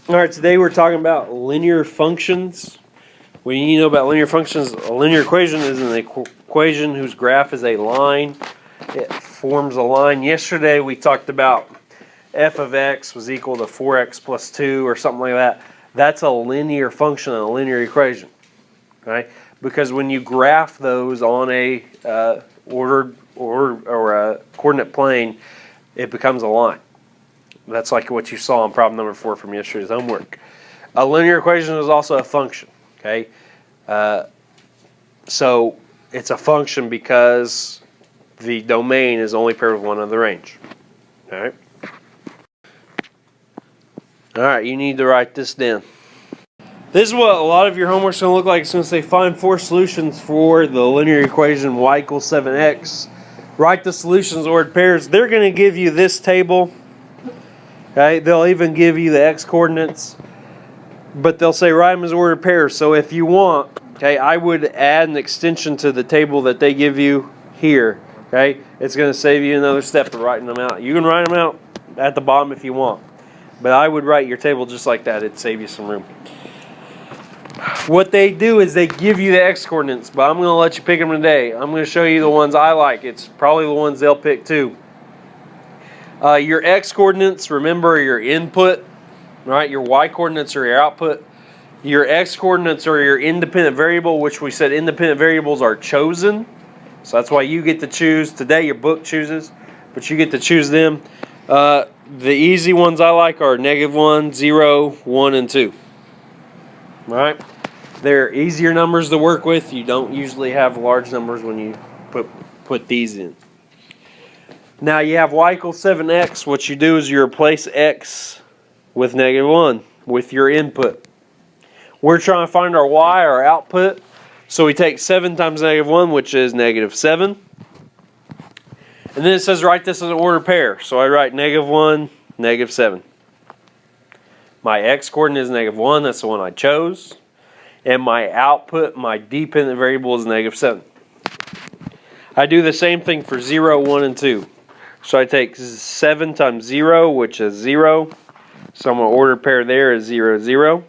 All right, today we're talking about linear functions. What you need to know about linear functions, a linear equation is an equation whose graph is a line. It forms a line. Yesterday we talked about f of x was equal to 4x plus 2 or something like that. That's a linear function in a linear equation, right? Because when you graph those on a ordered or a coordinate plane, it becomes a line. That's like what you saw on problem number 4 from yesterday's homework. A linear equation is also a function, okay? So it's a function because the domain is only paired with one of the range, all right? All right, you need to write this down. This is what a lot of your homework's going to look like. It's going to say find 4 solutions for the linear equation y equals 7x. Write the solutions ordered pairs. They're going to give you this table. Okay, they'll even give you the x coordinates, but they'll say write them as ordered pairs. So if you want, okay, I would add an extension to the table that they give you here. Okay, it's going to save you another step of writing them out. You can write them out at the bottom if you want, but I would write your table just like that. It'd save you some room. What they do is they give you the x coordinates, but I'm going to let you pick them today. I'm going to show you the ones I like. It's probably the ones they'll pick too. Your x coordinates, remember, are your input, right? Your y coordinates are your output. Your x coordinates are your independent variable, which we said independent variables are chosen. So that's why you get to choose. Today your book chooses, but you get to choose them. The easy ones I like are -1, 0, 1, and 2. All right? They're easier numbers to work with. You don't usually have large numbers when you put these in. Now you have y equals 7x. What you do is you replace x with -1 with your input. We're trying to find our y, our output. So we take 7 times -1, which is -7. And then it says write this as an ordered pair. So I write -1, -7. My x coordinate is -1. That's the one I chose. And my output, my dependent variable, is -7. I do the same thing for 0, 1, and 2. So I take 7 times 0, which is 0. So my ordered pair there is 0, 0.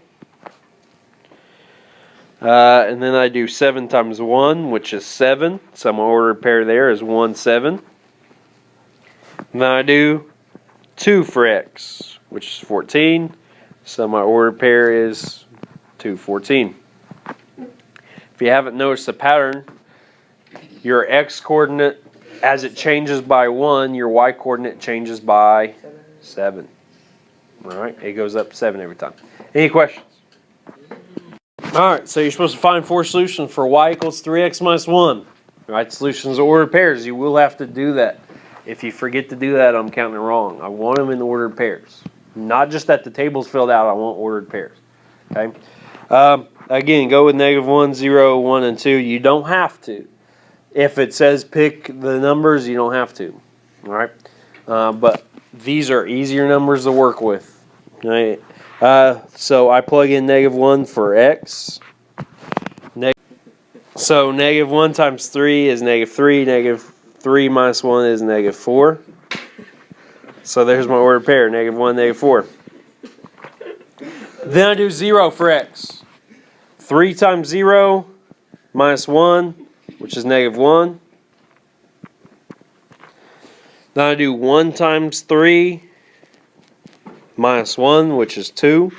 And then I do 7 times 1, which is 7. So my ordered pair there is 1, 7. And then I do 2 for x, which is 14. So my ordered pair is 2, 14. If you haven't noticed the pattern, your x coordinate, as it changes by 1, your y coordinate changes by 7. All right, it goes up 7 every time. Any questions? All right, so you're supposed to find 4 solutions for y equals 3x minus 1. All right, solutions are ordered pairs. You will have to do that. If you forget to do that, I'm counting it wrong. I want them in ordered pairs. Not just that the table's filled out, I want ordered pairs. Okay. Again, go with -1, 0, 1, and 2. You don't have to. If it says pick the numbers, you don't have to. All right. But these are easier numbers to work with. All right. So I plug in -1 for x. So -1 times 3 is -3. -3 minus 1 is -4. So there's my ordered pair, -1, -4. Then I do 0 for x. 3 times 0 minus 1, which is -1. Then I do 1 times 3 minus 1, which is 2.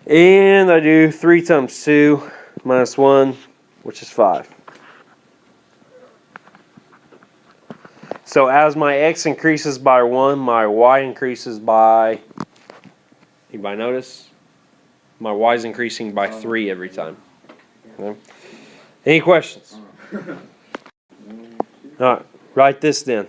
And I do 3 times 2 minus 1, which is 5. So as my x increases by 1, my y increases by, anybody notice? My y is increasing by 3 every time. Okay. Any questions? All right, write this down.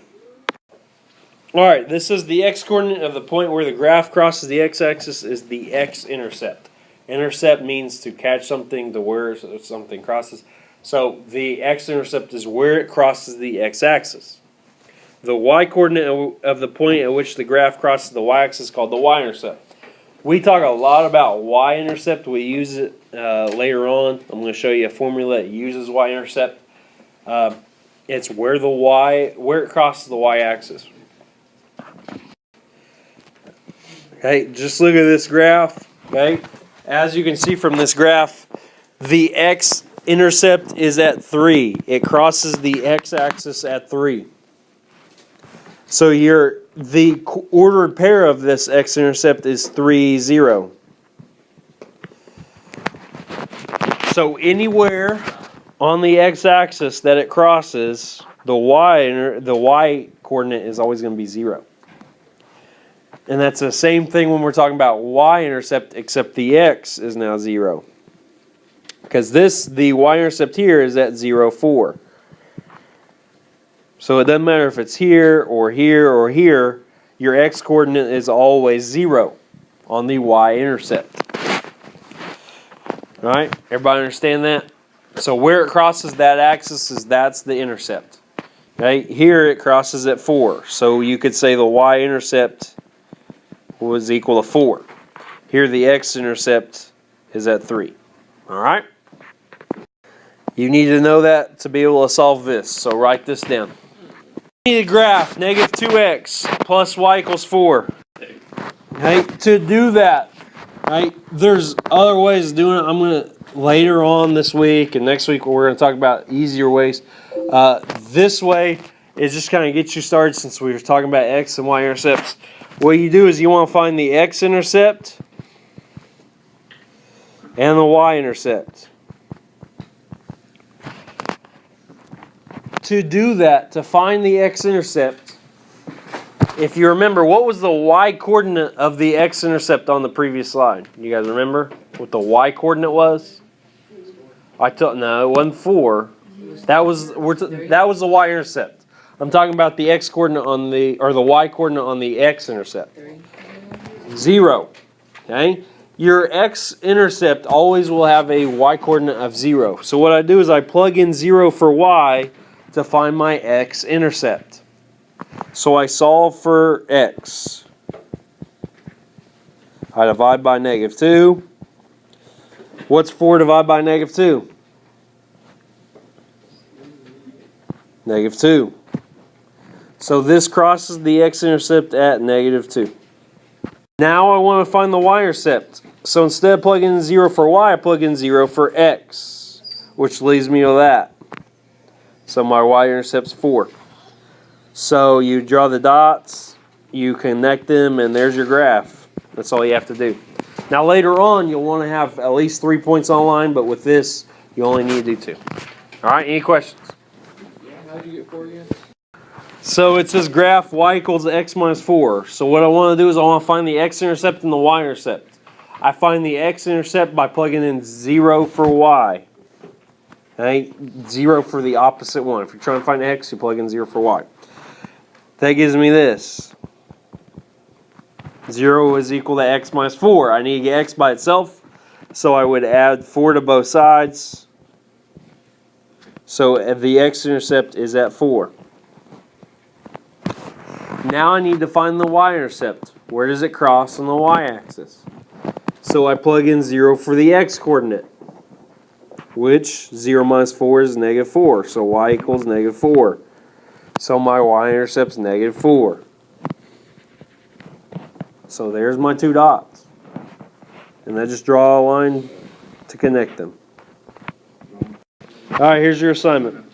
All right, this is the x-coordinate of the point where the graph crosses the x-axis is the x-intercept. Intercept means to catch something, to where something crosses. So the x-intercept is where it crosses the x-axis. The y-coordinate of the point at which the graph crosses the y-axis is called the y-intercept. We talk a lot about y-intercept. We use it later on. I'm going to show you a formula that uses y-intercept. It's where it crosses the y-axis. Okay, just look at this graph. Okay, as you can see from this graph, the x-intercept is at 3. It crosses the x-axis at 3. So the ordered pair of this x-intercept is 3, 0. So anywhere on the x-axis that it crosses, the y coordinate is always going to be 0. And that's the same thing when we're talking about y-intercept, except the x is now 0. Because the y-intercept here is at 0, 4. So it doesn't matter if it's here or here or here, your x-coordinate is always 0 on the y-intercept. Alright, everybody understand that? So where it crosses that axis that's the intercept. Okay, here it crosses at 4. So you could say the y-intercept was equal to 4. Here the x-intercept is at 3. Alright? You need to know that to be able to solve this. So write this down. You need a graph, negative 2x plus y equals 4. Okay, to do that, right, there's other ways of doing it. I'm going to, later on this week and next week, we're going to talk about easier ways. This way is just kind of get you started since we were talking about x and y intercepts. What you do is you want to find the x-intercept and the y-intercept. To do that, to find the x-intercept, if you remember, what was the y-coordinate of the x-intercept on the previous slide? You guys remember what the y-coordinate was? No, it wasn't 4. That was the y-intercept. I'm talking about the x-coordinate on the y-coordinate on the x-intercept. 0. Okay? Your x-intercept always will have a y-coordinate of 0. So what I do is I plug in 0 for y to find my x-intercept. So I solve for x. I divide by negative 2. What's 4 divided by negative 2? Negative 2. So this crosses the x-intercept at negative 2. Now I want to find the y-intercept. So instead of plugging in 0 for y, I plug in 0 for x, which leads me to that. So my y-intercept's 4. So you draw the dots, you connect them, and there's your graph. That's all you have to do. Now later on, you'll want to have at least 3 points on line, but with this, you only need to do 2. All right, any questions? Yeah, how did you get 4 again? So it says graph y equals x minus 4. So what I want to do is I want to find the x-intercept and the y-intercept. I find the x-intercept by plugging in 0 for y. Okay? 0 for the opposite one. If you're trying to find x, you plug in 0 for y. That gives me this. 0 is equal to x minus 4. I need to get x by itself, so I would add 4 to both sides. So the x-intercept is at 4. Now I need to find the y-intercept. Where does it cross on the y-axis? So I plug in 0 for the x-coordinate, which 0 minus 4 is negative 4. So y equals negative 4. So my y-intercept is negative 4. So there's my 2 dots. And I just draw a line to connect them. All right, here's your assignment.